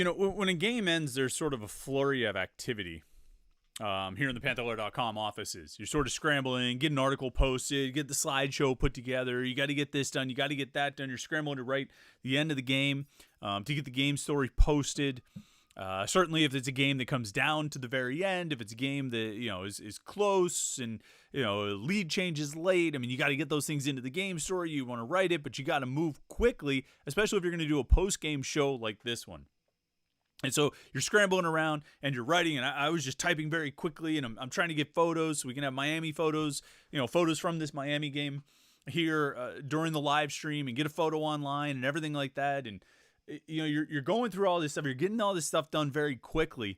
When a game ends, there's sort of a flurry of activity here in the Panther-Lair.com offices. You're sort of scrambling, get an article posted, get the slideshow put together. You got to get this done. You got to get that done. You're scrambling to write the end of the game to get the game story posted. Certainly if it's a game that comes down to the very end, if it's a game that, is close and, lead changes late, I mean, you got to get those things into the game story. You want to write it, but you got to move quickly, especially if you're going to do a post-game show like this one. And so you're scrambling around and you're writing, and I was just typing very quickly, and I'm trying to get photos so we can have Miami photos, photos from this Miami game here during the live stream and get a photo online and everything like that. And, you're going through all this stuff. You're getting all this stuff done very quickly.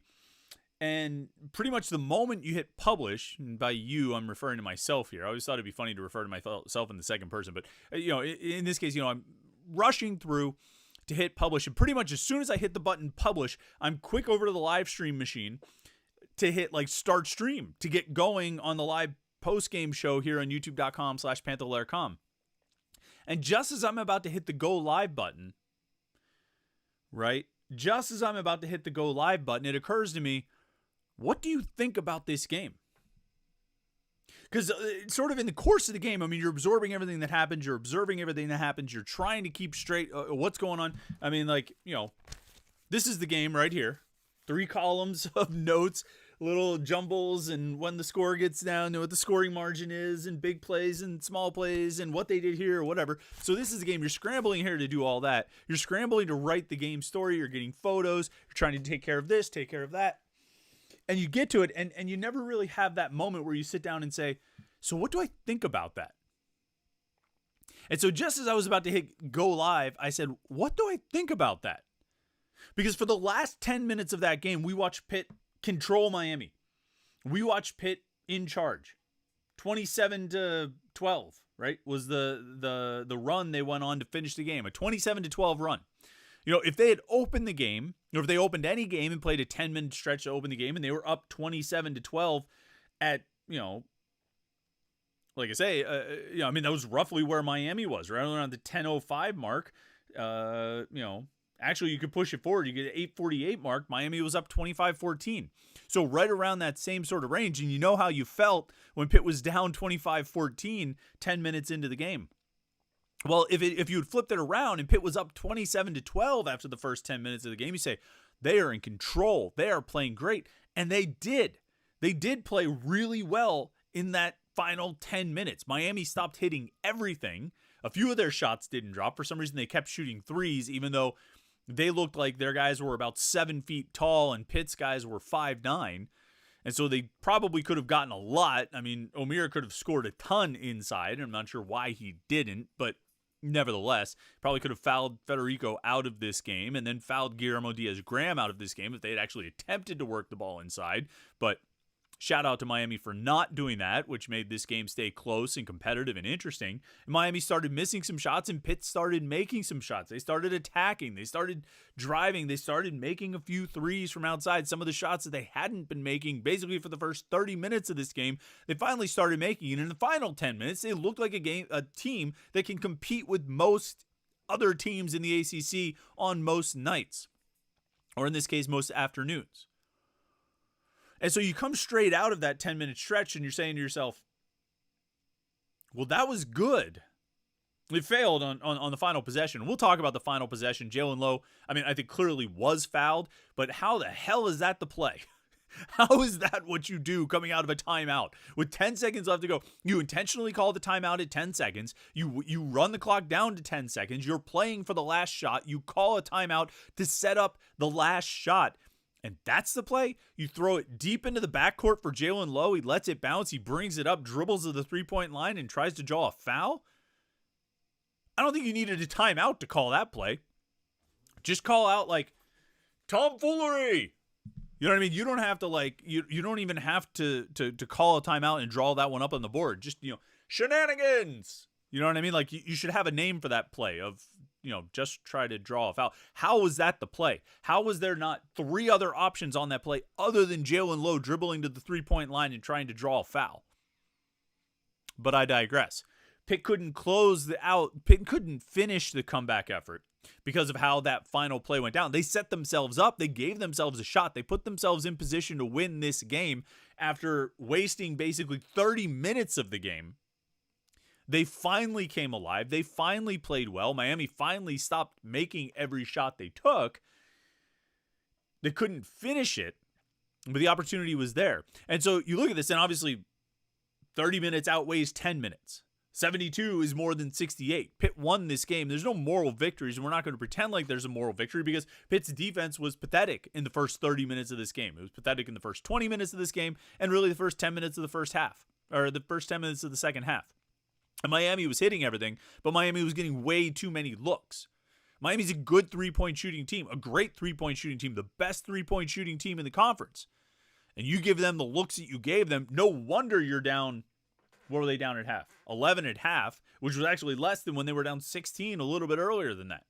And pretty much the moment you hit publish, and by you, I'm referring to myself here. I always thought it'd be funny to refer to myself in the second person. But, in this case, I'm rushing through to hit publish. And pretty much as soon as I hit the button publish, I'm quick over to the live stream machine to hit start stream to get going on the live post-game show here on youtube.com/Panther-Lair.com. And just as I'm about to hit the go live button, right? Just as I'm about to hit the go live button, it occurs to me, what do you think about this game? Because sort of in the course of the game, I mean, you're absorbing everything that happens. You're observing everything that happens. You're trying to keep straight what's going on. I mean, this is the game right here. 3 columns of notes, little jumbles, and when the score gets down, what the scoring margin is, and big plays and small plays, and what they did here or whatever. So this is the game. You're scrambling here to do all that. You're scrambling to write the game story. You're getting photos. You're trying to take care of this, take care of that. And you get to it, and you never really have that moment where you sit down and say, so what do I think about that? And so just as I was about to hit go live, I said, what do I think about that? Because for the last 10 minutes of that game, we watched Pitt control Miami. We watched Pitt in charge. 27-12, right, was the run they went on to finish the game. A 27-12 run. If they had opened the game, or if they opened any game and played a 10-minute stretch to open the game, and they were up 27-12 at, like I say, I mean, that was roughly where Miami was, right around the 10:05 mark. Actually, you could push it forward. You get an 8:48 mark. Miami was up 25-14. So right around that same sort of range. And you know how you felt when Pitt was down 25-14 10 minutes into the game. Well, if you had flipped it around and Pitt was up 27-12 after the first 10 minutes of the game, you say, they are in control. They are playing great. And they did. They did play really well in that final 10 minutes. Miami stopped hitting everything. A few of their shots didn't drop. For some reason, they kept shooting threes, even though they looked like their guys were about 7 feet tall and Pitt's guys were 5'9". And so they probably could have gotten a lot. I mean, O'Meara could have scored a ton inside. I'm not sure why he didn't, but nevertheless, probably could have fouled Federico out of this game and then fouled Guillermo Diaz-Graham out of this game if they had actually attempted to work the ball inside. But shout out to Miami for not doing that, which made this game stay close and competitive and interesting. And Miami started missing some shots, and Pitt started making some shots. They started attacking. They started driving. They started making a few threes from outside. Some of the shots that they hadn't been making basically for the first 30 minutes of this game, they finally started making. And in the final 10 minutes, they looked like a team that can compete with most other teams in the ACC on most nights, or in this case, most afternoons. And so you come straight out of that 10-minute stretch and you're saying to yourself, well, that was good. It failed on the final possession. We'll talk about the final possession. Jalen Lowe, I mean, I think clearly was fouled, but how the hell is that the play? How is that what you do coming out of a timeout? With 10 seconds left to go, you intentionally call the timeout at 10 seconds. You run the clock down to 10 seconds. You're playing for the last shot. You call a timeout to set up the last shot. And that's the play? You throw it deep into the backcourt for Jalen Lowe. He lets it bounce. He brings it up, dribbles to the three-point line, and tries to draw a foul? I don't think you needed a timeout to call that play. Just call out, tomfoolery. You know what I mean? You don't have to, you don't even have to call a timeout and draw that one up on the board. Just, shenanigans. You know what I mean? You should have a name for that play of, just try to draw a foul. How was that the play? How was there not 3 other options on that play other than Jalen Lowe dribbling to the three-point line and trying to draw a foul? But I digress. Pitt couldn't Pitt couldn't finish the comeback effort. because of how that final play went down. They set themselves up. They gave themselves a shot. They put themselves in position to win this game after wasting basically 30 minutes of the game. They finally came alive. They finally played well. Miami finally stopped making every shot they took. They couldn't finish it, but the opportunity was there. And so you look at this, and obviously 30 minutes outweighs 10 minutes. 72 is more than 68. Pitt won this game. There's no moral victories, and we're not going to pretend like there's a moral victory because Pitt's defense was pathetic in the first 30 minutes of this game. It was pathetic in the first 20 minutes of this game and really the first 10 minutes of the first half, or the first 10 minutes of the second half. And Miami was hitting everything, but Miami was getting way too many looks. Miami's a good three-point shooting team, a great three-point shooting team, the best three-point shooting team in the conference. And you give them the looks that you gave them, no wonder you're down. What were they down at half? 11 at half, which was actually less than when they were down 16 a little bit earlier than that.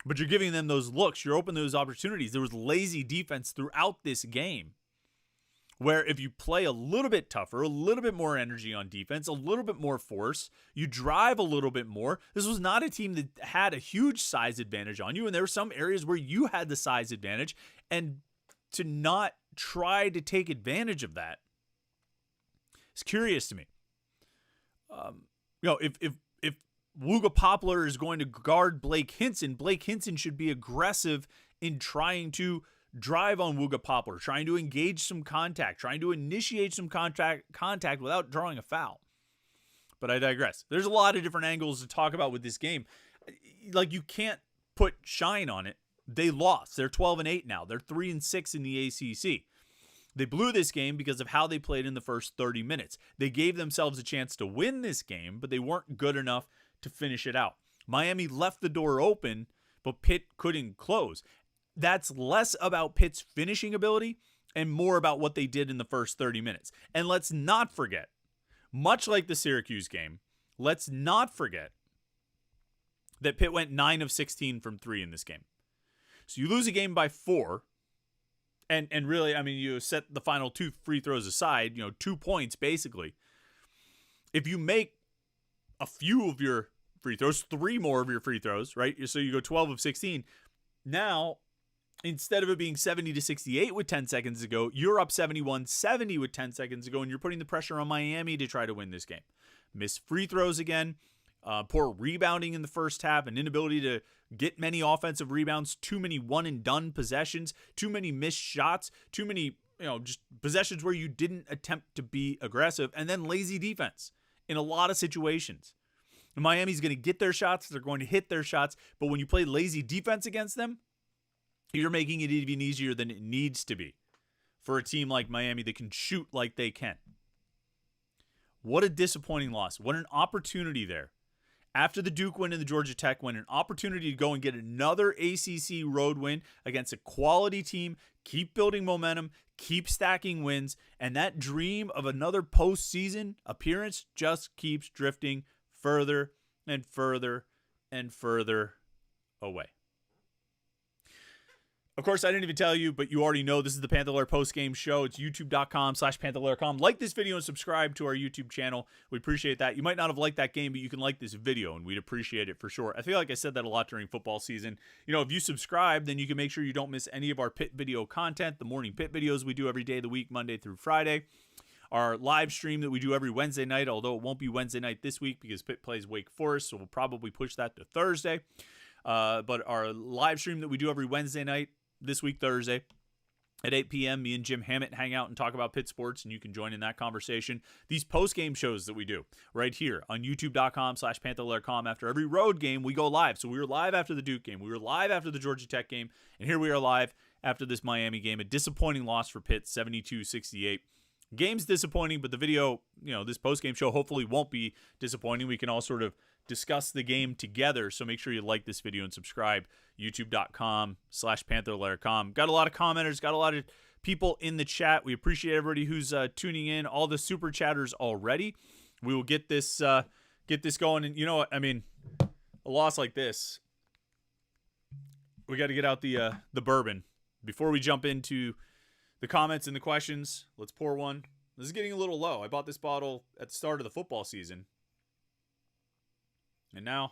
But you're giving them those looks. You're opening those opportunities. There was lazy defense throughout this game where if you play a little bit tougher, a little bit more energy on defense, a little bit more force, you drive a little bit more. This was not a team that had a huge size advantage on you, and there were some areas where you had the size advantage, and to not try to take advantage of that, it's curious to me. If Wooga Poplar is going to guard Blake Hinson should be aggressive in trying to drive on Wooga Poplar, trying to engage some contact, trying to initiate some contact without drawing a foul. But I digress. There's a lot of different angles to talk about with this game. Like, you can't put shine on it. They lost. They're 12-8 now. They're 3-6 in the ACC. They blew this game because of how they played in the first 30 minutes. They gave themselves a chance to win this game, but they weren't good enough to finish it out. Miami left the door open, but Pitt couldn't close. That's less about Pitt's finishing ability and more about what they did in the first 30 minutes. And let's not forget, much like the Syracuse game, let's not forget that Pitt went 9 of 16 from 3 in this game. So you lose a game by 4. And really, I mean, you set the final 2 free throws aside, 2 points basically. If you make a few of your free throws, 3 more of your free throws, right? So you go 12 of 16. Now, instead of it being 70-68 with 10 seconds to go, you're up 71-70 with 10 seconds to go, and you're putting the pressure on Miami to try to win this game. Miss free throws again. Poor rebounding in the first half, an inability to get many offensive rebounds, too many one-and-done possessions, too many missed shots, too many, just possessions where you didn't attempt to be aggressive, and then lazy defense in a lot of situations. And Miami's going to get their shots, they're going to hit their shots, but when you play lazy defense against them, you're making it even easier than it needs to be for a team like Miami that can shoot like they can. What a disappointing loss. What an opportunity there. After the Duke win and the Georgia Tech win, an opportunity to go and get another ACC road win against a quality team, keep building momentum, keep stacking wins, and that dream of another postseason appearance just keeps drifting further and further and further away. Of course, I didn't even tell you, but you already know this is the Panther-Lair Post-Game Show. It's youtube.com/Panther-Lair.com. Like this video and subscribe to our YouTube channel. We appreciate that. You might not have liked that game, but you can like this video, and we'd appreciate it for sure. I feel like I said that a lot during football season. If you subscribe, then you can make sure you don't miss any of our Pitt video content, the morning Pitt videos we do every day of the week, Monday through Friday. Our live stream that we do every Wednesday night, although it won't be Wednesday night this week because Pitt plays Wake Forest, so we'll probably push that to Thursday. But our live stream that we do every Wednesday night, this week, Thursday, at 8 p.m., me and Jim Hammett hang out and talk about Pitt sports, and you can join in that conversation. These post-game shows that we do right here on youtube.com/Panther-Lair.com. After every road game, we go live. So we were live after the Duke game. We were live after the Georgia Tech game. And here we are live after this Miami game. A disappointing loss for Pitt, 72-68. Game's disappointing, but the video, this post-game show hopefully won't be disappointing. We can all sort of discuss the game together. So make sure you like this video and subscribe. youtube.com/Panther-Lair.com. Got a lot of commenters, got a lot of people in the chat. We appreciate everybody who's tuning in, all the super chatters already. We will get this going. And you know what? I mean, a loss like this, we got to get out the bourbon. Before we jump into the comments and the questions, let's pour one. This is getting a little low. I bought this bottle at the start of the football season. And now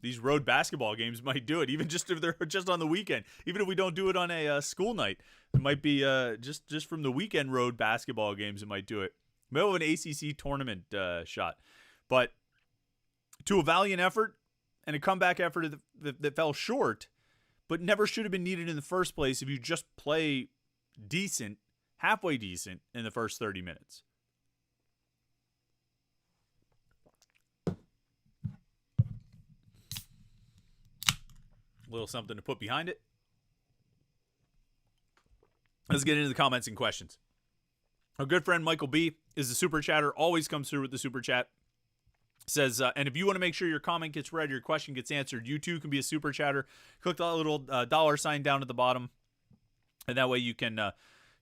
these road basketball games might do it, even just if they're just on the weekend. Even if we don't do it on a school night, it might be just from the weekend road basketball games, it might do it. Middle of an ACC tournament shot. But to a valiant effort and a comeback effort that fell short, but never should have been needed in the first place if you just play decent, halfway decent in the first 30 minutes. A little something to put behind it. Let's get into the comments and questions. Our good friend Michael B. is the super chatter, always comes through with the super chat. Says, and if you want to make sure your comment gets read, your question gets answered, you too can be a super chatter. Click that little dollar sign down at the bottom, and that way you can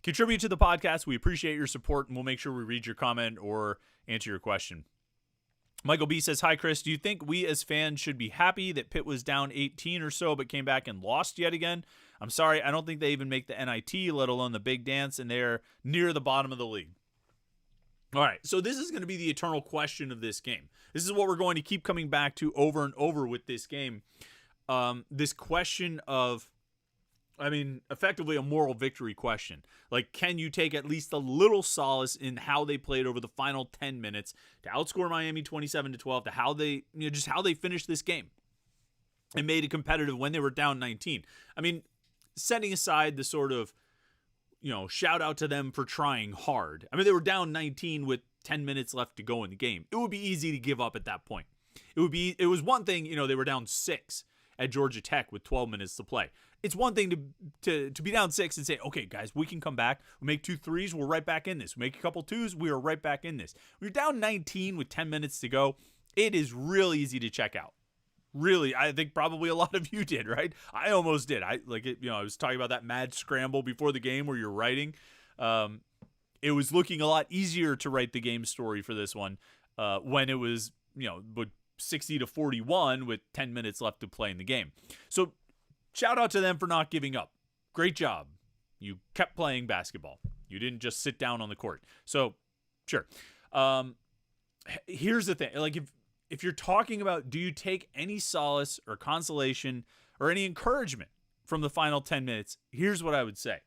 contribute to the podcast. We appreciate your support, and we'll make sure we read your comment or answer your question. Michael B. says, hi, Chris. Do you think we as fans should be happy that Pitt was down 18 or so but came back and lost yet again? I'm sorry, I don't think they even make the NIT, let alone the big dance, and they're near the bottom of the league. All right, so this is going to be the eternal question of this game. This is what we're going to keep coming back to over and over with this game. This question of, effectively a moral victory question. Like, can you take at least a little solace in how they played over the final 10 minutes to outscore Miami 27-12, to how they, just how they finished this game and made it competitive when they were down 19. Setting aside the sort of, shout out to them for trying hard. They were down 19 with 10 minutes left to go in the game. It would be easy to give up at that point. It was one thing, they were down 6 at Georgia Tech with 12 minutes to play. It's one thing to be down 6 and say, okay, guys, we can come back. We make 2 threes, we're right back in this. We make a couple twos, we are right back in this. When you're down 19 with 10 minutes to go, it is real easy to check out. Really, I think probably a lot of you did, right? I almost did. I was talking about that mad scramble before the game where you're writing. It was looking a lot easier to write the game story for this one when it was, 60-41 with 10 minutes left to play in the game. So shout out to them for not giving up. Great job. You kept playing basketball. You didn't just sit down on the court. So, sure. Here's the thing. Like, if you're talking about, do you take any solace or consolation or any encouragement from the final 10 minutes, here's what I would say.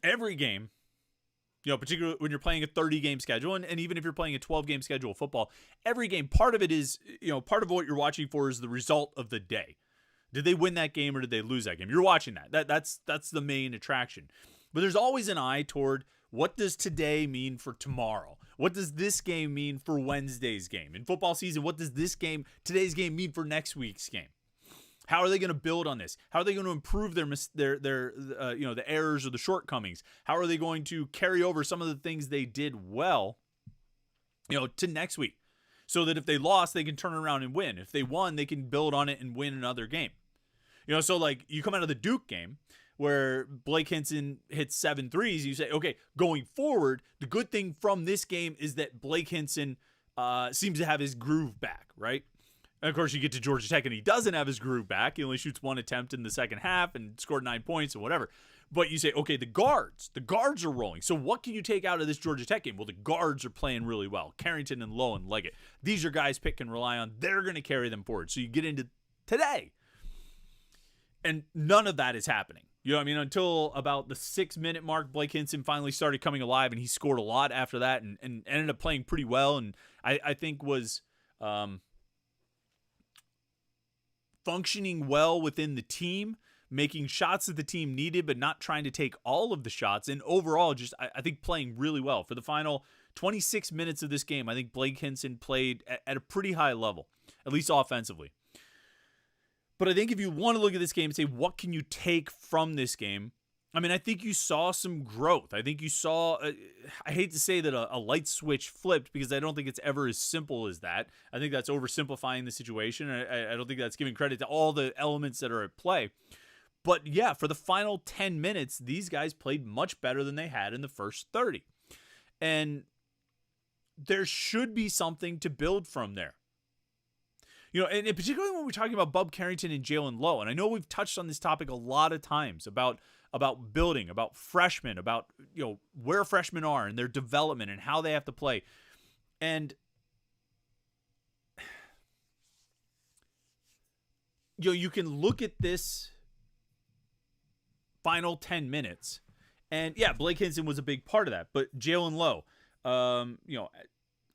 Every game, particularly when you're playing a 30-game schedule, and even if you're playing a 12-game schedule of football, every game, part of it is, part of what you're watching for is the result of the day. Did they win that game or did they lose that game? You're watching that. That's the main attraction. But there's always an eye toward, what does today mean for tomorrow? What does this game mean for Wednesday's game? In football season, what does today's game mean for next week's game? How are they going to build on this? How are they going to improve their the errors or the shortcomings? How are they going to carry over some of the things they did well, to next week? So that if they lost, they can turn around and win. If they won, they can build on it and win another game. So like you come out of the Duke game where Blake Hinson hits 7 threes, you say, okay, going forward, the good thing from this game is that Blake Hinson seems to have his groove back, right? And of course, you get to Georgia Tech and he doesn't have his groove back. He only shoots 1 attempt in the second half and scored 9 points and whatever. But you say, okay, the guards are rolling. So what can you take out of this Georgia Tech game? Well, the guards are playing really well. Carrington and Lowe and Leggett. These are guys Pitt can rely on. They're going to carry them forward. So you get into today. And none of that is happening. Until about the 6-minute mark, Blake Hinson finally started coming alive, and he scored a lot after that and ended up playing pretty well. And I think was functioning well within the team, making shots that the team needed, but not trying to take all of the shots. And overall, just I think playing really well. For the final 26 minutes of this game, I think Blake Hinson played at a pretty high level, at least offensively. But I think if you want to look at this game and say, what can you take from this game? I think you saw some growth. I think you saw, I hate to say that a light switch flipped because I don't think it's ever as simple as that. I think that's oversimplifying the situation. I don't think that's giving credit to all the elements that are at play. But yeah, for the final 10 minutes, these guys played much better than they had in the first 30. And there should be something to build from there. And particularly when we're talking about Bub Carrington and Jalen Lowe, and I know we've touched on this topic a lot of times about building, about freshmen, about where freshmen are and their development and how they have to play. And you can look at this final 10 minutes, and yeah, Blake Hinson was a big part of that. But Jalen Lowe,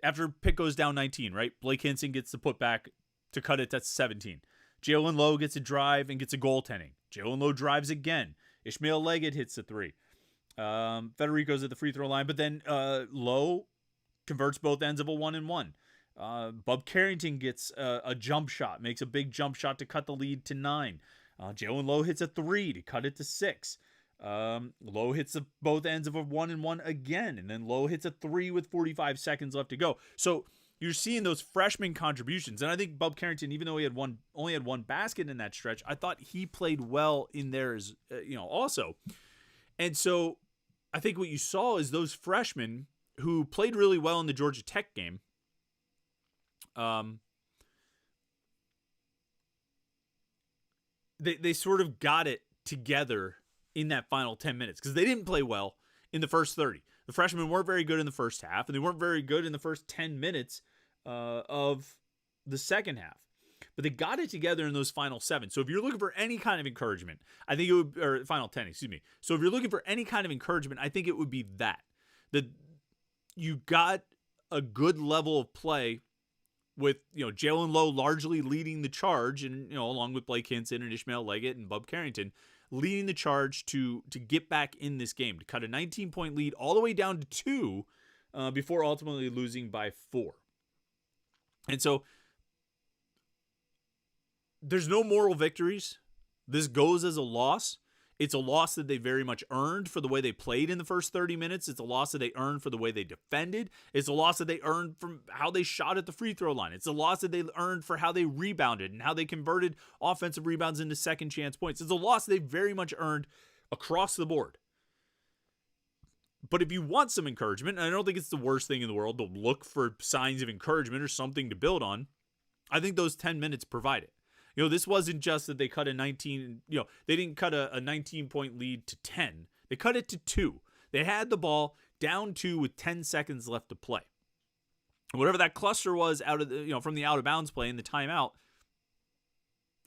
after Pitt goes down 19, right? Blake Hinson gets the putback to cut it to 17. Jalen Lowe gets a drive and gets a goaltending. Jalen Lowe drives again. Ishmael Leggett hits the 3. Federico's at the free throw line, but then Lowe converts both ends of a 1-and-1. Bub Carrington gets a jump shot, makes a big jump shot to cut the lead to 9. Jalen Lowe hits a 3 to cut it to 6. Lowe hits both ends of a 1-and-1 again, and then Lowe hits a 3 with 45 seconds left to go. So you're seeing those freshman contributions, and I think Bub Carrington, even though he had only had one basket in that stretch, I thought he played well in there as also. And so I think what you saw is those freshmen who played really well in the Georgia Tech game. They sort of got it together in that final 10 minutes because they didn't play well in the first 30. The freshmen weren't very good in the first half, and they weren't very good in the first 10 minutes of the second half. But they got it together in those final 7. So if you're looking for any kind of encouragement, I think it would, or final 10, excuse me. So if you're looking for any kind of encouragement, I think it would be that you got a good level of play with, Jalen Lowe largely leading the charge, and, along with Blake Hinson and Ishmael Leggett and Bub Carrington leading the charge to get back in this game, to cut a 19-point lead all the way down to 2 before ultimately losing by 4. And so there's no moral victories. This goes as a loss. It's a loss that they very much earned for the way they played in the first 30 minutes. It's a loss that they earned for the way they defended. It's a loss that they earned from how they shot at the free throw line. It's a loss that they earned for how they rebounded and how they converted offensive rebounds into second chance points. It's a loss they very much earned across the board. But if you want some encouragement, and I don't think it's the worst thing in the world to look for signs of encouragement or something to build on, I think those 10 minutes provide it. This wasn't just that they cut a 19, they didn't cut a 19-point lead to 10. They cut it to 2. They had the ball down 2 with 10 seconds left to play. Whatever that cluster was out of the, from the out of bounds play in the timeout,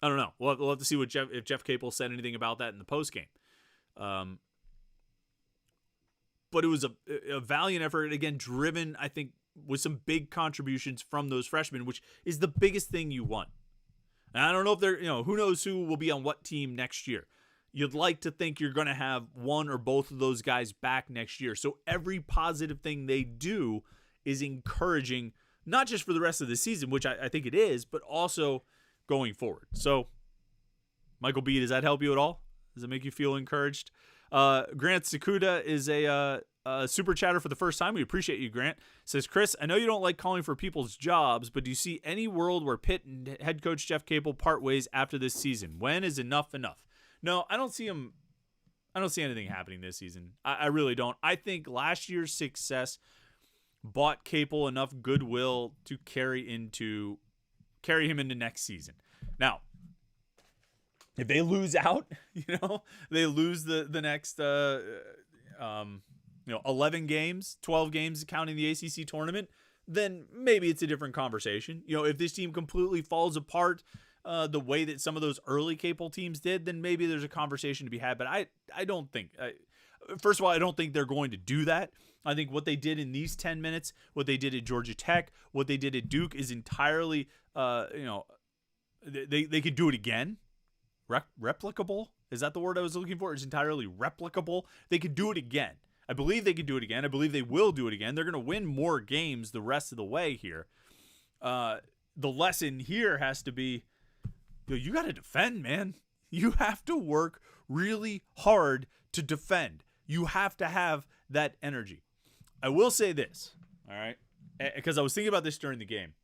I don't know. We'll have to see if Jeff Capel said anything about that in the postgame. But it was a valiant effort, again, driven, I think, with some big contributions from those freshmen, which is the biggest thing you want. And I don't know if they're, who knows who will be on what team next year. You'd like to think you're going to have one or both of those guys back next year. So every positive thing they do is encouraging, not just for the rest of the season, which I think it is, but also going forward. So, Michael B., does that help you at all? Does it make you feel encouraged? Grant Sakuda is a super chatter for the first time. We appreciate you, Grant. Says, Chris, I know you don't like calling for people's jobs, but do you see any world where Pitt and head coach Jeff Capel part ways after this season? When is enough enough? No, I don't see him. I don't see anything happening this season. I really don't. I think last year's success bought Capel enough goodwill to carry him into next season. Now, if they lose out, they lose the next 11 games, 12 games counting the ACC tournament, then maybe it's a different conversation. If this team completely falls apart the way that some of those early Capel teams did, then maybe there's a conversation to be had. But I don't think, first of all, I don't think they're going to do that. I think what they did in these 10 minutes, what they did at Georgia Tech, what they did at Duke is entirely, they could do it again. Replicable? Is that the word I was looking for? It's entirely replicable. They could do it again. I believe they could do it again. I believe they will do it again. They're going to win more games the rest of the way here. The lesson here has to be, you got to defend, man. You have to work really hard to defend. You have to have that energy. I will say this, all right, because I was thinking about this during the game.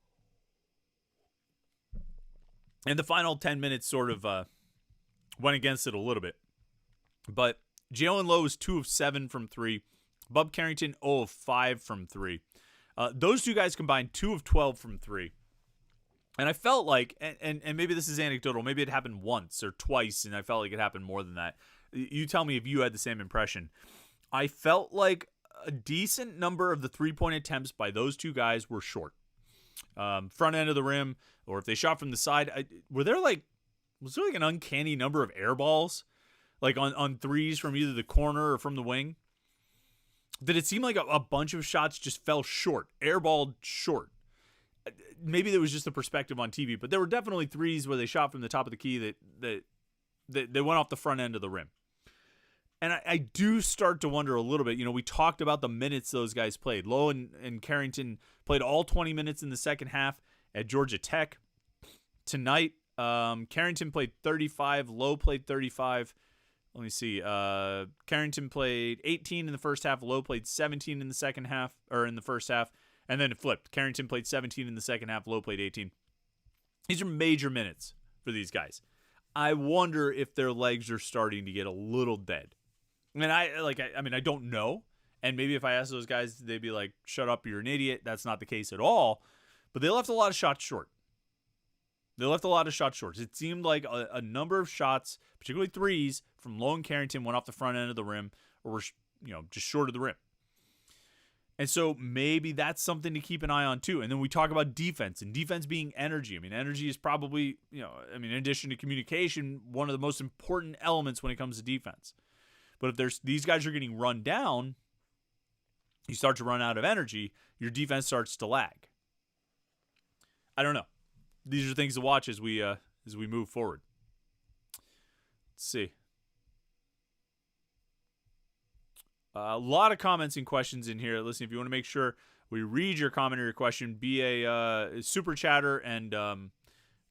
And the final 10 minutes sort of went against it a little bit. But Jalen Lowe was 2 of 7 from 3. Bub Carrington, 0 of 5 from 3. Those two guys combined 2 of 12 from 3. And I felt like, and maybe this is anecdotal, maybe it happened once or twice, and I felt like it happened more than that. You tell me if you had the same impression. I felt like a decent number of the three-point attempts by those two guys were short. Front end of the rim, or if they shot from the side, were there like Was there like an uncanny number of air balls, like on threes from either the corner or from the wing? Did it seem like a bunch of shots just fell short, airballed short? Maybe there was just the perspective on TV, but there were definitely threes where they shot from the top of the key that they went off the front end of the rim. And I do start to wonder a little bit. We talked about the minutes those guys played. Lowe and Carrington played all 20 minutes in the second half at Georgia Tech. Tonight, Carrington played 35. Lowe played 35. Let me see. Carrington played 18 in the first half. Lowe played 17 in the second half, or in the first half. And then it flipped. Carrington played 17 in the second half. Lowe played 18. These are major minutes for these guys. I wonder if their legs are starting to get a little dead. And I don't know. And maybe if I ask those guys, they'd be like, shut up, you're an idiot. That's not the case at all. But they left a lot of shots short. It seemed like a number of shots, particularly threes, from Lowe and Carrington went off the front end of the rim or were, just short of the rim. And so maybe that's something to keep an eye on too. And then we talk about defense, and defense being energy. Energy is probably, in addition to communication, one of the most important elements when it comes to defense. But if these guys are getting run down, you start to run out of energy, your defense starts to lag. I don't know. These are things to watch as we move forward. Let's see. A lot of comments and questions in here. Listen, if you want to make sure we read your comment or your question, be a super chatter and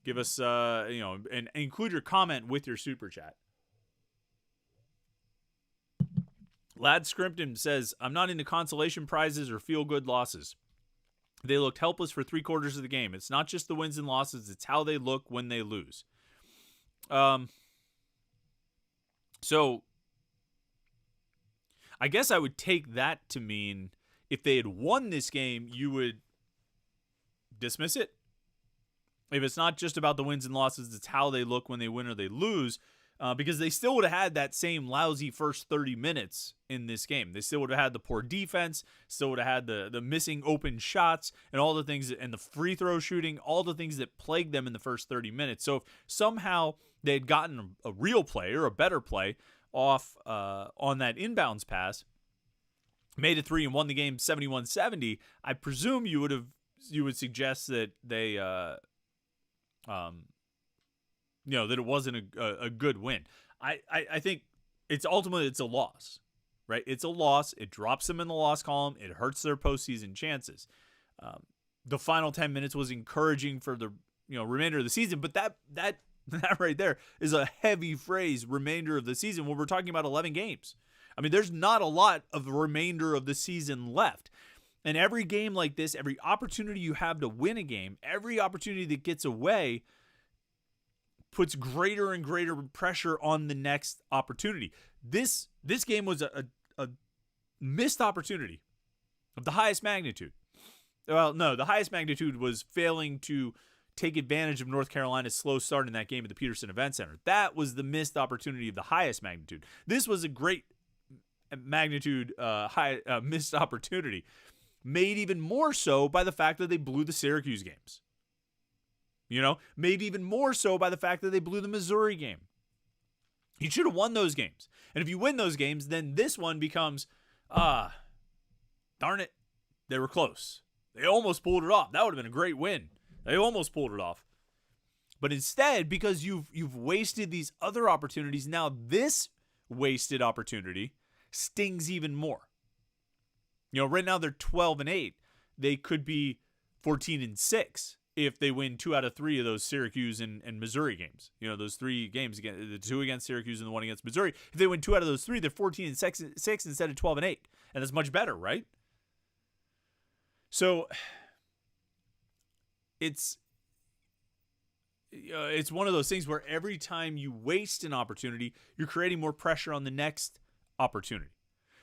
give us, and include your comment with your super chat. Lad Scrimpton says, I'm not into consolation prizes or feel-good losses. They looked helpless for 3/4 of the game. It's not just the wins and losses. It's how they look when they lose. So I guess I would take that to mean if they had won this game, you would dismiss it. If it's not just about the wins and losses, it's how they look when they win or they lose. Because they still would have had that same lousy first 30 minutes in this game. They still would have had the poor defense, still would have had the missing open shots and all the things, and the free throw shooting, all the things that plagued them in the first 30 minutes. So if somehow they had gotten a real play or a better play off on that inbounds pass, made a three and won the game 71-70, I presume you would suggest that they that it wasn't a good win. I think it's a loss, right? It's a loss. It drops them in the loss column. It hurts their postseason chances. The final 10 minutes was encouraging for the remainder of the season, but that right there is a heavy phrase, remainder of the season, when we're talking about 11 games. There's not a lot of the remainder of the season left. And every game like this, every opportunity you have to win a game, every opportunity that gets away puts greater and greater pressure on the next opportunity. This game was a missed opportunity of the highest magnitude. Well, no, the highest magnitude was failing to take advantage of North Carolina's slow start in that game at the Peterson Event Center. That was the missed opportunity of the highest magnitude. This was a great magnitude missed opportunity, made even more so by the fact that they blew the Syracuse games. Maybe even more so by the fact that they blew the Missouri game. You should have won those games. And if you win those games, then this one becomes, darn it, they were close. They almost pulled it off. That would have been a great win. They almost pulled it off. But instead, because you've wasted these other opportunities, now this wasted opportunity stings even more. Right now they're 12-8. They could be 14-6. If they win 2 out of 3 of those Syracuse and Missouri games. Those 3 games, again, the 2 against Syracuse and the 1 against Missouri. If they win 2 out of those 3, they're 14-6 instead of 12-8. And that's much better, right? So it's one of those things where every time you waste an opportunity, you're creating more pressure on the next opportunity.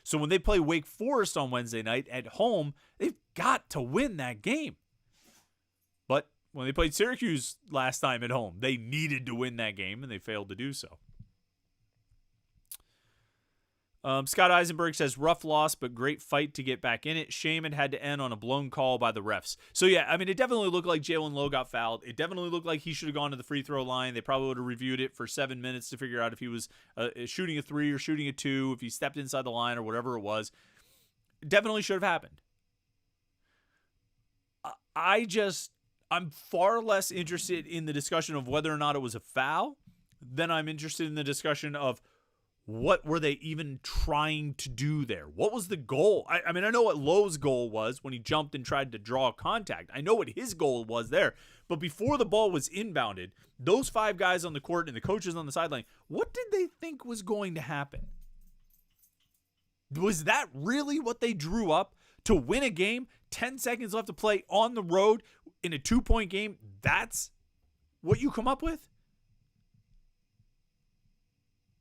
So when they play Wake Forest on Wednesday night at home, they've got to win that game. But when they played Syracuse last time at home, they needed to win that game, and they failed to do so. Scott Eisenberg says, rough loss, but great fight to get back in it. Shame it had to end on a blown call by the refs. So, yeah, I mean, it definitely looked like Jalen Lowe got fouled. It definitely looked like he should have gone to the free throw line. They probably would have reviewed it for 7 minutes to figure out if he was shooting a 3 or shooting a 2, if he stepped inside the line or whatever it was. It definitely should have happened. I'm far less interested in the discussion of whether or not it was a foul than I'm interested in the discussion of what were they even trying to do there? What was the goal? I mean, I know what Lowe's goal was when he jumped and tried to draw contact. I know what his goal was there. But before the ball was inbounded, those 5 guys on the court and the coaches on the sideline, what did they think was going to happen? Was that really what they drew up to win a game? 10 seconds left to play on the road in a 2-point game? That's what you come up with?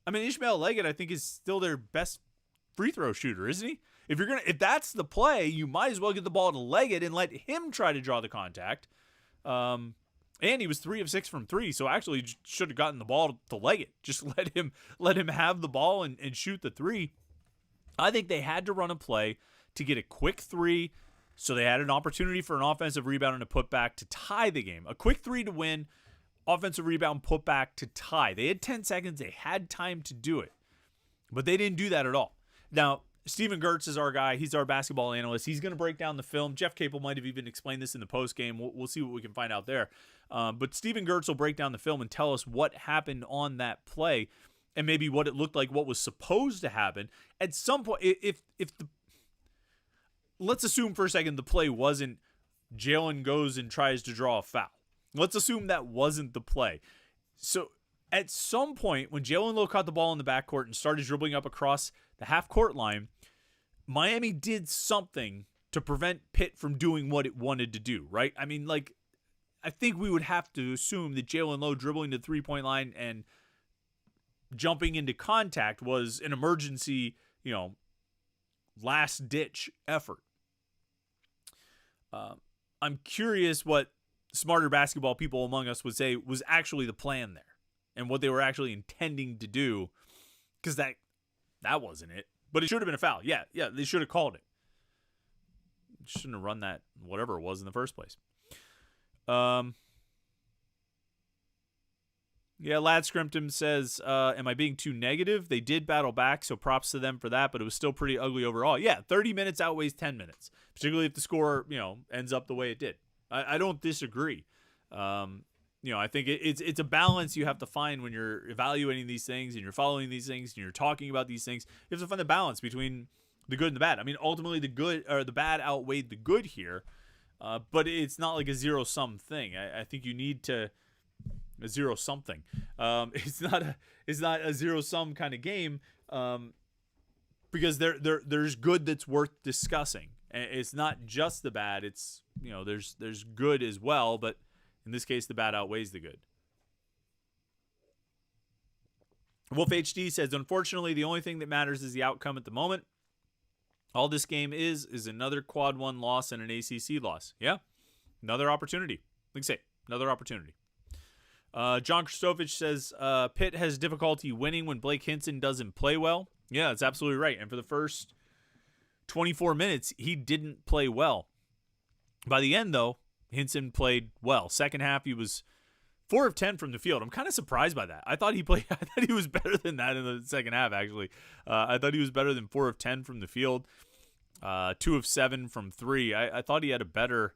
I mean, Ishmael Leggett, I think, is still their best free throw shooter, isn't he? If that's the play, you might as well get the ball to Leggett and let him try to draw the contact. And he was 3 of 6 from 3, so actually should have gotten the ball to Leggett. Just let him have the ball and shoot the 3. I think they had to run a play to get a quick 3, so they had an opportunity for an offensive rebound and a putback to tie the game. A quick 3 to win. Offensive rebound, put back to tie. They had 10 seconds. They had time to do it. But they didn't do that at all. Now, Steven Gertz is our guy. He's our basketball analyst. He's going to break down the film. Jeff Capel might have even explained this in the postgame. We'll see what we can find out there. But Steven Gertz will break down the film and tell us what happened on that play and maybe what it looked like, what was supposed to happen. At some point, let's assume for a second the play wasn't Jalen goes and tries to draw a foul. Let's assume that wasn't the play. So at some point, when Jalen Lowe caught the ball in the backcourt and started dribbling up across the half-court line, Miami did something to prevent Pitt from doing what it wanted to do, right? I mean, I think we would have to assume that Jalen Lowe dribbling to the three-point line and jumping into contact was an emergency, last-ditch effort. I'm curious what smarter basketball people among us would say was actually the plan there and what they were actually intending to do, because that wasn't it. But it should have been a foul. Yeah, they should have called it. Shouldn't have run that, whatever it was in the first place. Lad Scrimpton says, am I being too negative? They did battle back, so props to them for that, but it was still pretty ugly overall. Yeah, 30 minutes outweighs 10 minutes, particularly if the score, ends up the way it did. I don't disagree. I think it's a balance you have to find when you're evaluating these things and you're following these things and you're talking about these things. You have to find the balance between the good and the bad. I mean, ultimately the good or the bad outweighed the good here, but it's not like a zero-sum thing. I think you need to a zero something. It's not a zero-sum kind of game, because there's good that's worth discussing. It's not just the bad. It's there's good as well, but in this case, the bad outweighs the good. Wolf HD says, unfortunately, the only thing that matters is the outcome at the moment. All this game is another quad 1 loss and an ACC loss. Yeah, another opportunity. Like I say, another opportunity. John Christovich says, Pitt has difficulty winning when Blake Hinson doesn't play well. Yeah, that's absolutely right. And for the first 24 minutes, he didn't play well. By the end, though, Hinson played well. Second half, he was 4 of 10 from the field. I'm kind of surprised by that. I thought he was better than that in the second half, actually. I thought he was better than 4 of 10 from the field. 2 of 7 from 3. I thought he had a better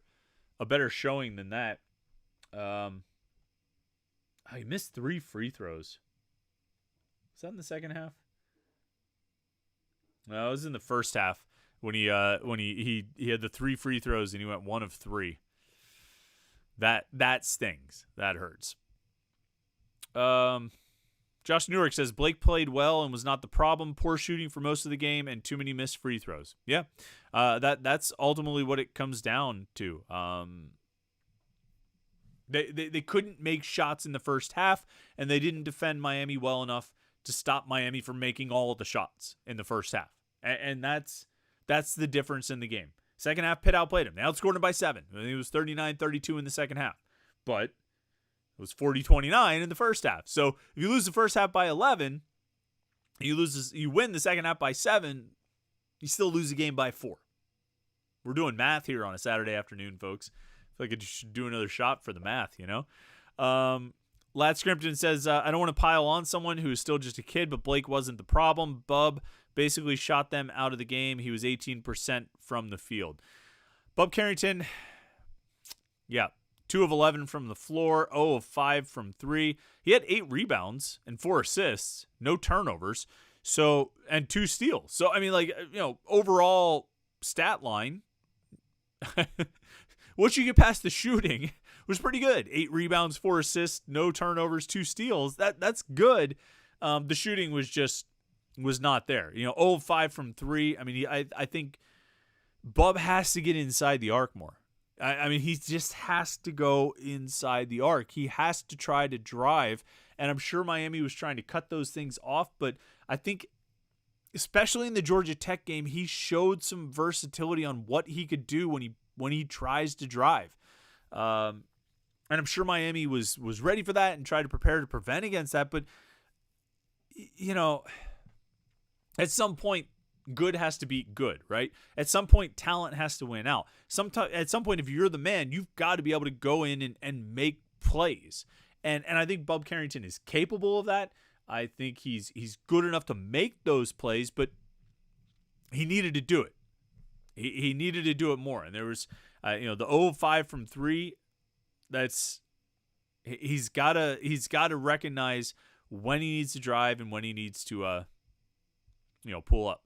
showing than that. He missed 3 free throws. Was that in the second half? No, it was in the first half when he had the 3 free throws and he went 1 of 3. That stings. That hurts. Josh Newark says Blake played well and was not the problem. Poor shooting for most of the game and too many missed free throws. Yeah, that's ultimately what it comes down to. They couldn't make shots in the first half, and they didn't defend Miami well enough to stop Miami from making all of the shots in the first half. And that's the difference in the game. Second half, Pitt outplayed him. They outscored him by 7. I mean, it was 39-32 in the second half. But it was 40-29 in the first half. So if you lose the first half by 11, You win the second half by 7, you still lose the game by 4. We're doing math here on a Saturday afternoon, folks. I feel like I should do another shot for the math, you know? Lad Scrimpton says, I don't want to pile on someone who is still just a kid, but Blake wasn't the problem. Bub basically shot them out of the game. He was 18% from the field. Bub Carrington, yeah, 2 of 11 from the floor, 0 of 5 from 3. He had 8 rebounds and 4 assists, no turnovers, and 2 steals. So, I mean, like, overall stat line, once you get past the shooting, was pretty good. 8 rebounds, 4 assists, no turnovers, 2 steals. That's good. The shooting was not there. 0 of 5 from 3. I mean, I think Bub has to get inside the arc more. I mean, he just has to go inside the arc. He has to try to drive, and I'm sure Miami was trying to cut those things off, but I think especially in the Georgia Tech game, he showed some versatility on what he could do when he tries to drive. And I'm sure Miami was ready for that and tried to prepare to prevent against that. But, at some point, good has to beat good, right? At some point, talent has to win out. At some point, if you're the man, you've got to be able to go in and make plays. And I think Bub Carrington is capable of that. I think he's good enough to make those plays, but he needed to do it. He needed to do it more. And there was, the 0 of 5 from 3. He's got to recognize when he needs to drive and when he needs to pull up.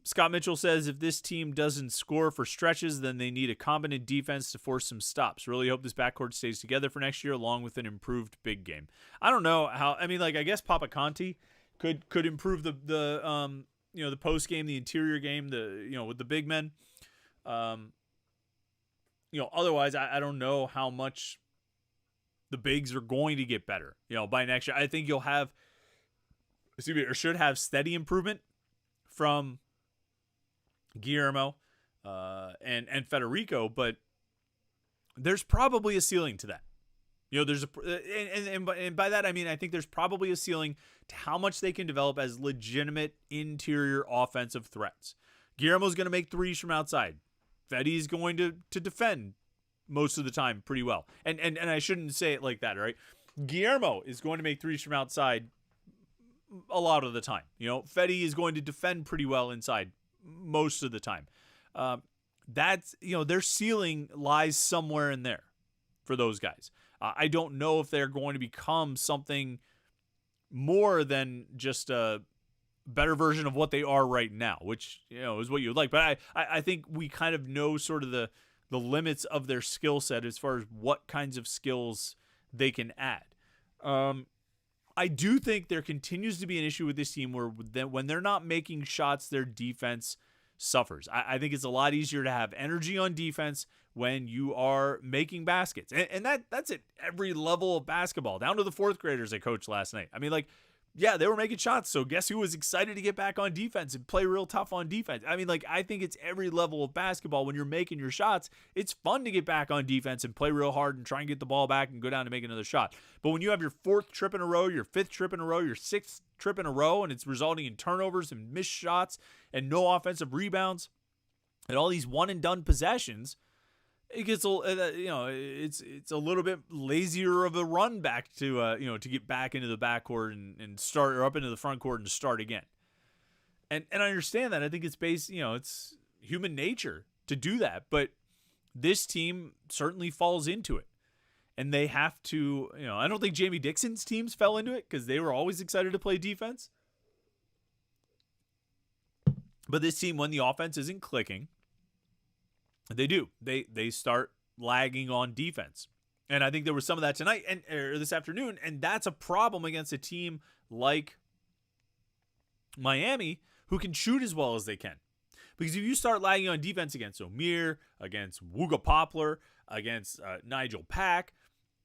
Scott Mitchell says if this team doesn't score for stretches, then they need a competent defense to force some stops. Really hope this backcourt stays together for next year, along with an improved big game. I don't know how. I mean, like, I guess Papa Conti could improve the post game, the interior game, with the big men. Otherwise, I don't know how much the bigs are going to get better. By next year, I think you'll have, should have steady improvement from Guillermo and Federico, but there's probably a ceiling to that. There's and by that I mean I think there's probably a ceiling to how much they can develop as legitimate interior offensive threats. Guillermo's going to make threes from outside. Fetty's going to defend most of the time pretty well. And I shouldn't say it like that, right? Guillermo is going to make threes from outside a lot of the time. Fetty is going to defend pretty well inside most of the time. That's, their ceiling lies somewhere in there for those guys. I don't know if they're going to become something more than just a better version of what they are right now, which, is what you would like. But I think we kind of know sort of the limits of their skill set as far as what kinds of skills they can add. I do think there continues to be an issue with this team where when they're not making shots, their defense suffers. I think it's a lot easier to have energy on defense when you are making baskets. And that's at every level of basketball, down to the 4th graders I coached last night. I mean, like, yeah, they were making shots. So guess who was excited to get back on defense and play real tough on defense? I mean, like, I think it's every level of basketball. When you're making your shots, it's fun to get back on defense and play real hard and try and get the ball back and go down and make another shot. But when you have your 4th trip in a row, your 5th trip in a row, your 6th trip in a row, and it's resulting in turnovers and missed shots and no offensive rebounds and all these one and done possessions, it gets it's a little bit lazier of a run back to to get back into the backcourt and start, or up into the front court and start again. And I understand that. I think it's based, it's human nature to do that, but this team certainly falls into it. And they have to, I don't think Jamie Dixon's teams fell into it because they were always excited to play defense. But this team, when the offense isn't clicking, they do. They start lagging on defense. And I think there was some of that tonight or this afternoon, and that's a problem against a team like Miami who can shoot as well as they can. Because if you start lagging on defense against Omir, against Wooga Poplar, against Nigel Pack,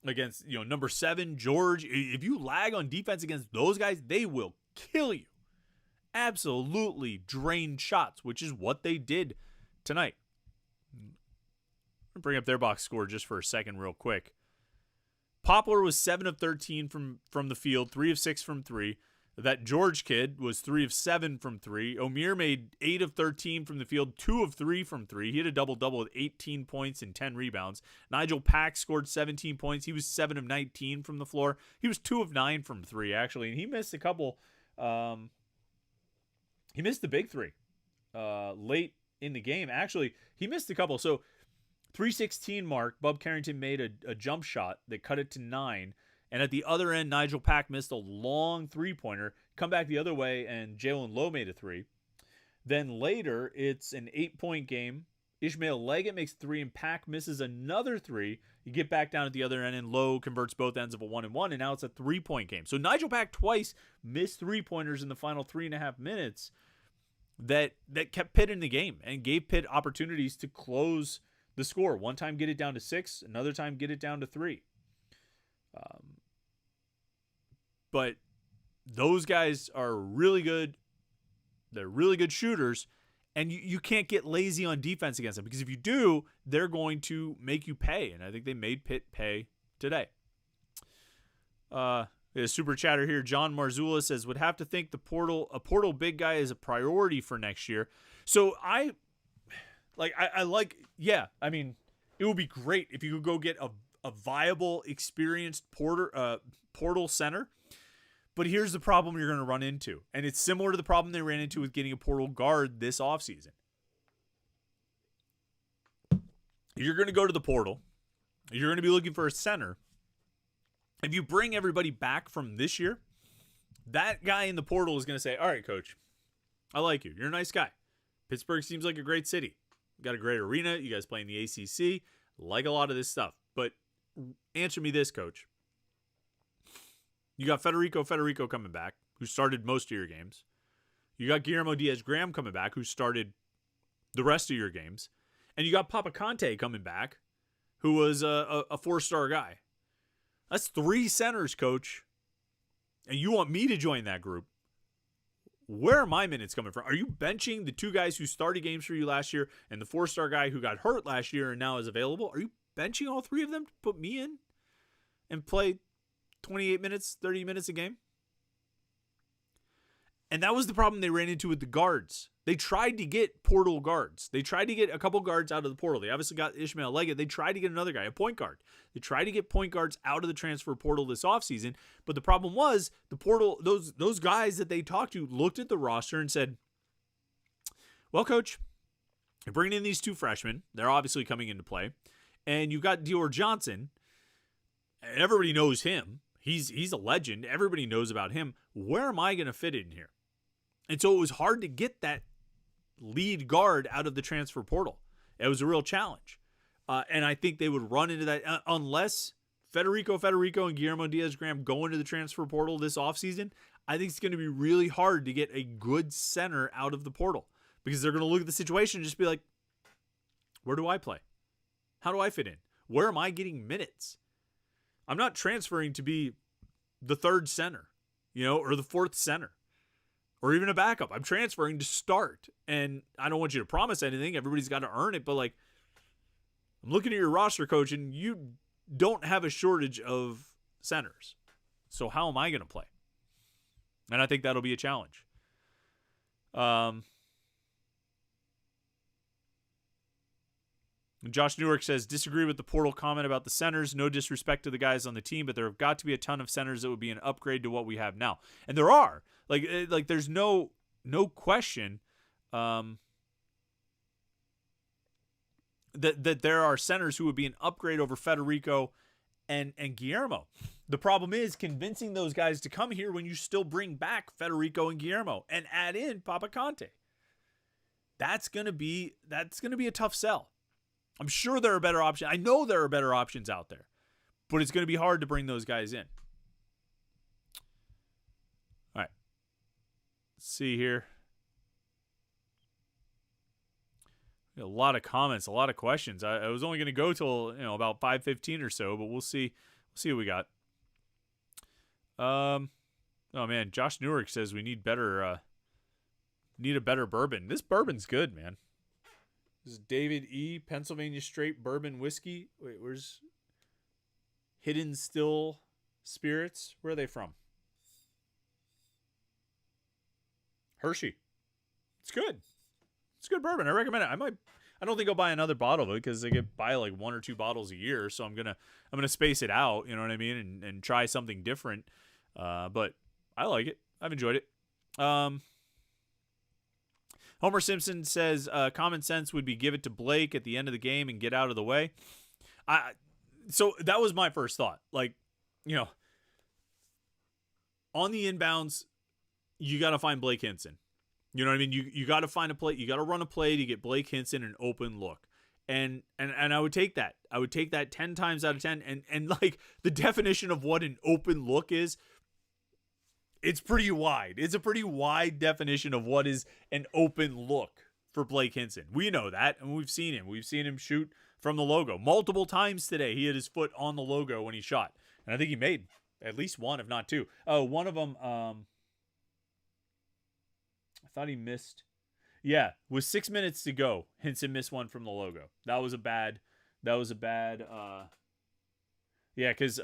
against number 7 George, if you lag on defense against those guys, they will kill you. Absolutely drain shots, which is what they did tonight. I'm going to bring up their box score just for a second real quick. Poplar was 7 of 13 from the field, 3 of 6 from 3. That George kid was 3 of 7 from 3. Omir made 8 of 13 from the field, 2 of 3 from 3. He had a double-double with 18 points and 10 rebounds. Nigel Pack scored 17 points. He was 7 of 19 from the floor. He was 2 of 9 from 3, actually, and he missed a couple. He missed the big three late in the game. Actually, he missed a couple. So 3:16 mark, Bub Carrington made a jump shot that cut it to 9. And at the other end, Nigel Pack missed a long three-pointer. Come back the other way, and Jalen Lowe made a 3. Then later, it's an 8-point game. Ishmael Leggett makes 3, and Pack misses another 3. You get back down at the other end, and Lowe converts both ends of a 1-and-1, and now it's a 3-point game. So Nigel Pack twice missed three-pointers in the final 3.5 minutes that kept Pitt in the game and gave Pitt opportunities to close the score. One time get it down to 6, another time get it down to 3. But those guys are really good. They're really good shooters, and you can't get lazy on defense against them, because if you do, they're going to make you pay, and I think they made Pitt pay today. A super chatter here. John Marzullo says, would have to think a portal big guy is a priority for next year. So I mean, it would be great if you could go get a viable, experienced portal center. But here's the problem you're going to run into. And it's similar to the problem they ran into with getting a portal guard this offseason. You're going to go to the portal. You're going to be looking for a center. If you bring everybody back from this year, that guy in the portal is going to say, all right, coach, I like you. You're a nice guy. Pittsburgh seems like a great city. You got a great arena. You guys play in the ACC. Like a lot of this stuff. But answer me this, coach. You got Federico coming back, who started most of your games. You got Guillermo Diaz-Graham coming back, who started the rest of your games. And you got Papa Conte coming back, who was a 4-star guy. That's 3 centers, coach. And you want me to join that group. Where are my minutes coming from? Are you benching the 2 guys who started games for you last year and the 4-star guy who got hurt last year and now is available? Are you benching all 3 of them to put me in and play 28 minutes, 30 minutes a game? And that was the problem they ran into with the guards. They tried to get portal guards. They tried to get a couple guards out of the portal. They obviously got Ishmael Leggett. They tried to get another guy, a point guard. They tried to get point guards out of the transfer portal this offseason. But the problem was the portal, those guys that they talked to looked at the roster and said, well, coach, you're bringing in these 2 freshmen. They're obviously coming into play. And you got Dior Johnson. And everybody knows him. He's a legend. Everybody knows about him. Where am I going to fit in here? And so it was hard to get that lead guard out of the transfer portal. It was a real challenge. And I think they would run into that unless Federico and Guillermo Diaz-Graham go into the transfer portal this offseason. I think it's going to be really hard to get a good center out of the portal, because they're going to look at the situation and just be like, where do I play? How do I fit in? Where am I getting minutes? I'm not transferring to be the 3rd center, or the 4th center, or even a backup. I'm transferring to start. And I don't want you to promise anything. Everybody's got to earn it. But I'm looking at your roster, coach, and you don't have a shortage of centers. So how am I going to play? And I think that'll be a challenge. Josh Newark says, disagree with the portal comment about the centers. No disrespect to the guys on the team, but there have got to be a ton of centers that would be an upgrade to what we have now. And there are. Like there's no question that there are centers who would be an upgrade over Federico and Guillermo. The problem is convincing those guys to come here when you still bring back Federico and Guillermo and add in Papa Conte. That's gonna be a tough sell. I'm sure there are better options. I know there are better options out there, but it's going to be hard to bring those guys in. All right. Let's see here. A lot of comments, a lot of questions. I was only going to go till about 5:15 or so, but we'll see. We'll see what we got. Oh man, Josh Newark says we need a better bourbon. This bourbon's good, man. This is David E. Pennsylvania Straight Bourbon Whiskey. Wait, where's... Hidden Still Spirits. Where are they from? Hershey. It's good. It's good bourbon. I recommend it. I don't think I'll buy another bottle of it because I could buy like 1 or 2 bottles a year. So I'm gonna space it out. You know what I mean? And try something different. But I like it. I've enjoyed it. Homer Simpson says common sense would be give it to Blake at the end of the game and get out of the way. So that was my first thought. Like, on the inbounds, you got to find Blake Hinson. You know what I mean? You got to find a play. You got to run a play to get Blake Hinson an open look. And I would take that. I would take that 10 times out of 10. And like the definition of what an open look is, it's pretty wide. It's a pretty wide definition of what is an open look for Blake Hinson. We know that, and we've seen him. We've seen him shoot from the logo multiple times today. He had his foot on the logo when he shot. And I think he made at least one, if not 2. Oh, one of them, I thought he missed. Yeah, with 6 minutes to go, Hinson missed one from the logo. That was a bad. Yeah, because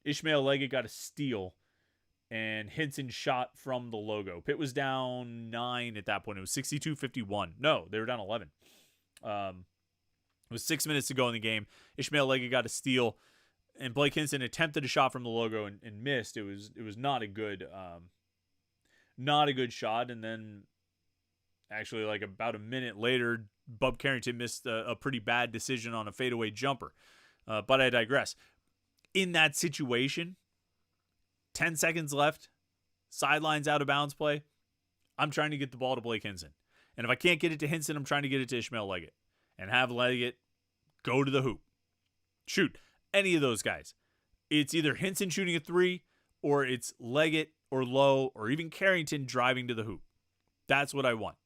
Ishmael Leggett got a steal, and Hinson shot from the logo. Pitt was down 9 at that point. It was 62-51. No, they were down 11. It was 6 minutes to go in the game. Ishmael Leggett got a steal, and Blake Hinson attempted a shot from the logo and missed. It was not a good shot. And then actually like about a minute later, Bub Carrington missed a pretty bad decision on a fadeaway jumper. But I digress. In that situation, 10 seconds left, sidelines out of bounds play, I'm trying to get the ball to Blake Hinson. And if I can't get it to Hinson, I'm trying to get it to Ishmael Leggett. And have Leggett go to the hoop. Shoot. Any of those guys. It's either Hinson shooting a 3, or it's Leggett or Lowe, or even Carrington driving to the hoop. That's what I want.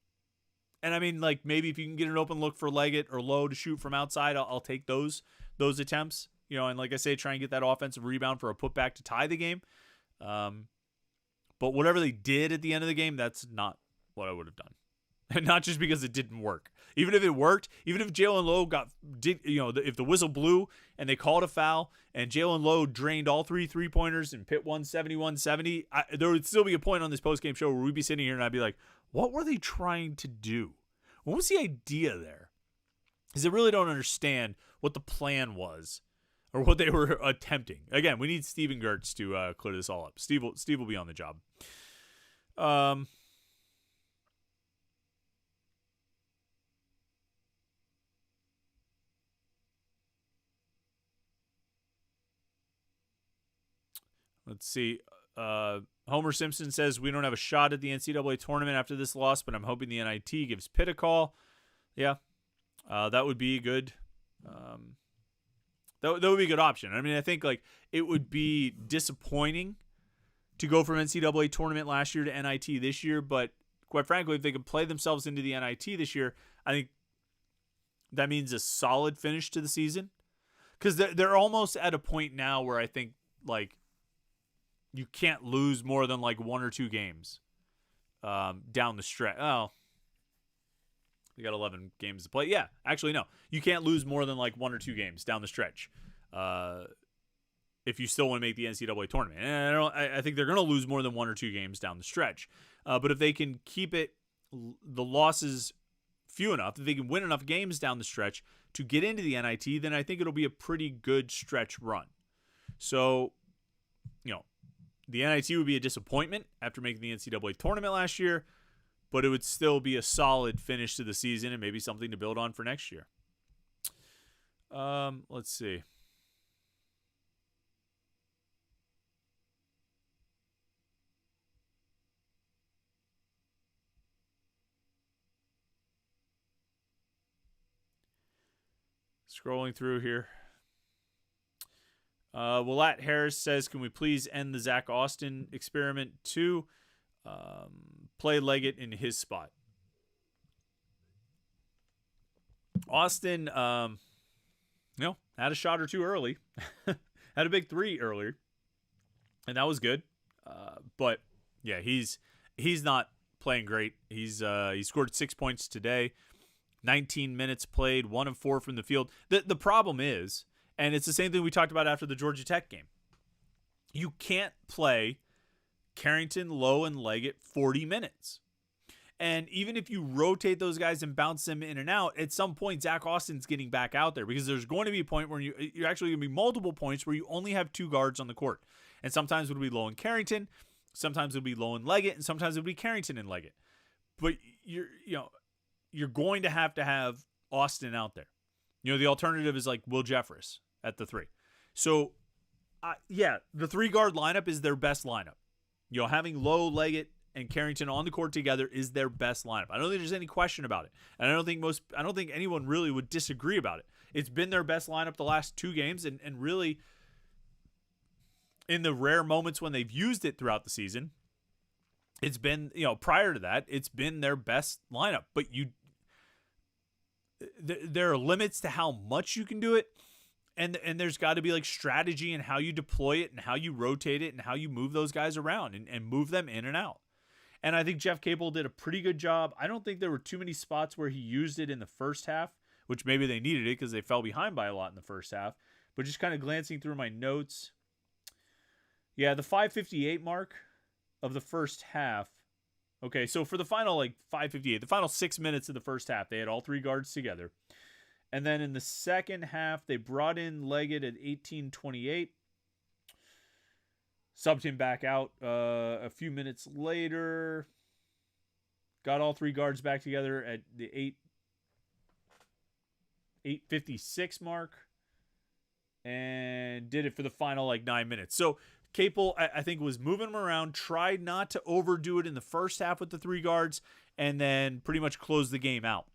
And I mean, like, maybe if you can get an open look for Leggett or Lowe to shoot from outside, I'll take those attempts. And like I say, try and get that offensive rebound for a putback to tie the game. But whatever they did at the end of the game, that's not what I would have done. And not just because it didn't work. Even if it worked, even if Jalen Lowe if the whistle blew and they called a foul and Jalen Lowe drained all 3 3-pointers and Pitt won 71-70, there would still be a point on this postgame show where we'd be sitting here and I'd be like, what were they trying to do? What was the idea there? Because I really don't understand what the plan was or what they were attempting. Again, we need Steven Gertz to clear this all up. Steve will be on the job. Let's see. Homer Simpson says, we don't have a shot at the NCAA tournament after this loss, but I'm hoping the NIT gives Pitt a call. Yeah, that would be good. That would be a good option. I mean, I think like it would be disappointing to go from NCAA tournament last year to NIT this year, but quite frankly, if they could play themselves into the NIT this year, I think that means a solid finish to the season. Because they're almost at a point now where I think like you can't lose more than like 1 or 2 games down the stretch. Oh, they got 11 games to play. Yeah, actually, no. You can't lose more than like 1 or 2 games down the stretch if you still want to make the NCAA tournament. And I think they're going to lose more than 1 or 2 games down the stretch. But if they can keep the losses few enough, if they can win enough games down the stretch to get into the NIT, then I think it'll be a pretty good stretch run. So, the NIT would be a disappointment after making the NCAA tournament last year, but it would still be a solid finish to the season and maybe something to build on for next year. Let's see. Scrolling through here. Willett Harris says, can we please end the Zach Austin experiment too? Play Leggett in his spot. Austin, had a shot or 2 early. Had a big 3 earlier. And that was good. But yeah, he's not playing great. He scored 6 points today. 19 minutes played, 1 of 4 from the field. The problem is And it's the same thing we talked about after the Georgia Tech game. You can't play Carrington, Lowe, and Leggett 40 minutes. And even if you rotate those guys and bounce them in and out, at some point, Zach Austin's getting back out there, because there's going to be a point where you're actually going to be multiple points where you only have 2 guards on the court. And sometimes it'll be Lowe and Carrington, sometimes it'll be Lowe and Leggett, and sometimes it'll be Carrington and Leggett. But you're going to have Austin out there. The alternative is like Will Jeffress at the 3. So, the 3-guard lineup is their best lineup. Having Lowe, Leggett, and Carrington on the court together is their best lineup. I don't think there's any question about it. And I don't think anyone really would disagree about it. It's been their best lineup the last 2 games, and really, in the rare moments when they've used it throughout the season, it's been, prior to that, it's been their best lineup. But there are limits to how much you can do it. And there's got to be like strategy in how you deploy it and how you rotate it and how you move those guys around and move them in and out. And I think Jeff Capel did a pretty good job. I don't think there were too many spots where he used it in the first half, which maybe they needed it because they fell behind by a lot in the first half. But just kind of glancing through my notes. Yeah, the 5:58 mark of the first half. Okay, so for the final 5:58, the final 6 minutes of the first half, they had all 3 guards together. And then in the second half, they brought in Leggett at 18:28. Subbed him back out a few minutes later. Got all 3 guards back together at the 8:56 mark. And did it for the final 9 minutes. So Capel, I think, was moving them around, tried not to overdo it in the first half with the 3 guards, and then pretty much closed the game out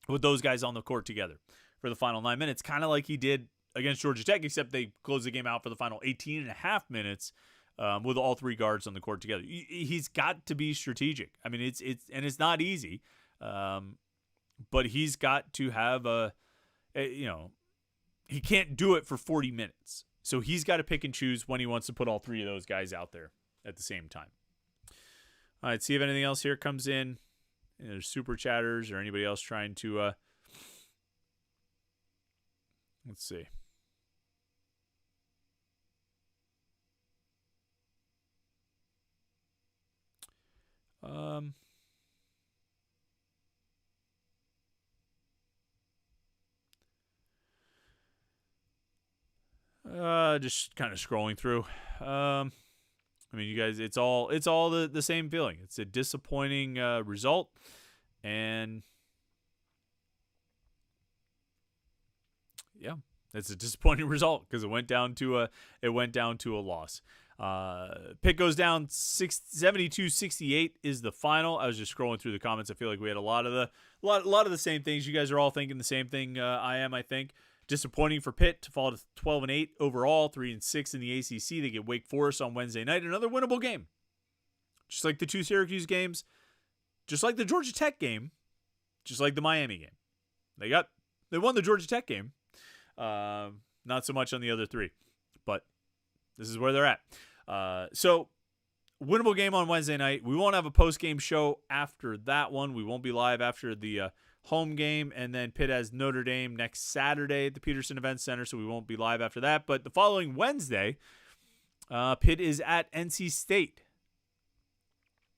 with those guys on the court together for the final 9 minutes, kind of like he did against Georgia Tech, except they closed the game out for the final 18 and a half minutes with all 3 guards on the court together. He's got to be strategic. I mean, it's not easy, but he's got to have he can't do it for 40 minutes. So he's got to pick and choose when he wants to put all 3 of those guys out there at the same time. All right, see if anything else here comes in. There's super chatters or anybody else trying to let's see. Just kind of scrolling through. I mean, you guys, it's all the same feeling. It's a disappointing result, and yeah, it's a disappointing result because it went down to a loss. Pitt goes down 72-68 is the final. I was just scrolling through the comments. I feel like we had a lot of the same things. You guys are all thinking the same thing. I think. Disappointing for Pitt to fall to 12-8 overall, 3-6 in the ACC. They get Wake Forest on Wednesday night. Another winnable game. Just like the 2 Syracuse games, just like the Georgia Tech game, just like the Miami game. They won the Georgia Tech game. Not so much on the other 3. But this is where they're at. So winnable game on Wednesday night. We won't have a post-game show after that one. We won't be live after the home game, and then Pitt has Notre Dame next Saturday at the Peterson Events Center, so we won't be live after that. But the following Wednesday, Pitt is at NC State.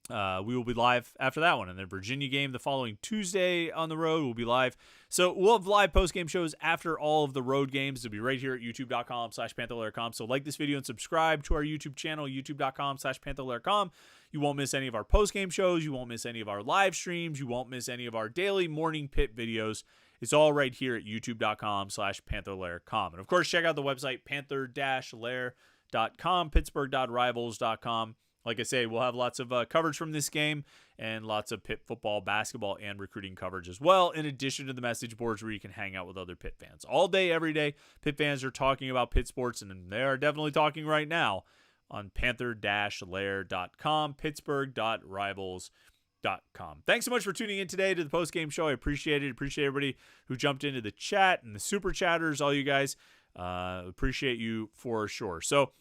We will be live after that one. And then Virginia game the following Tuesday on the road. We'll be live. So we'll have live post-game shows after all of the road games. It'll be right here at youtube.com/Panther-Lair.com. So like this video and subscribe to our YouTube channel, youtube.com/Panther-Lair.com. You won't miss any of our post-game shows. You won't miss any of our live streams. You won't miss any of our daily morning Pitt videos. It's all right here at youtube.com/Panther-Lair.com. And of course, check out the website, Panther-Lair.com, Pittsburgh.rivals.com. Like I say, we'll have lots of coverage from this game and lots of Pitt football, basketball, and recruiting coverage as well, in addition to the message boards where you can hang out with other Pitt fans. All day, every day, Pitt fans are talking about Pitt sports, and they are definitely talking right now on Panther-Lair.com, Pittsburgh.rivals.com. Thanks so much for tuning in today to the post-game show. I appreciate it. Appreciate everybody who jumped into the chat and the super chatters, all you guys. Appreciate you for sure. So,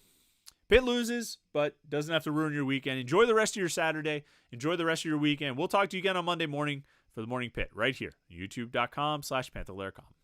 Pitt loses, but doesn't have to ruin your weekend. Enjoy the rest of your Saturday. Enjoy the rest of your weekend. We'll talk to you again on Monday morning for the Morning Pit right here, youtube.com/Panther-Lair.com.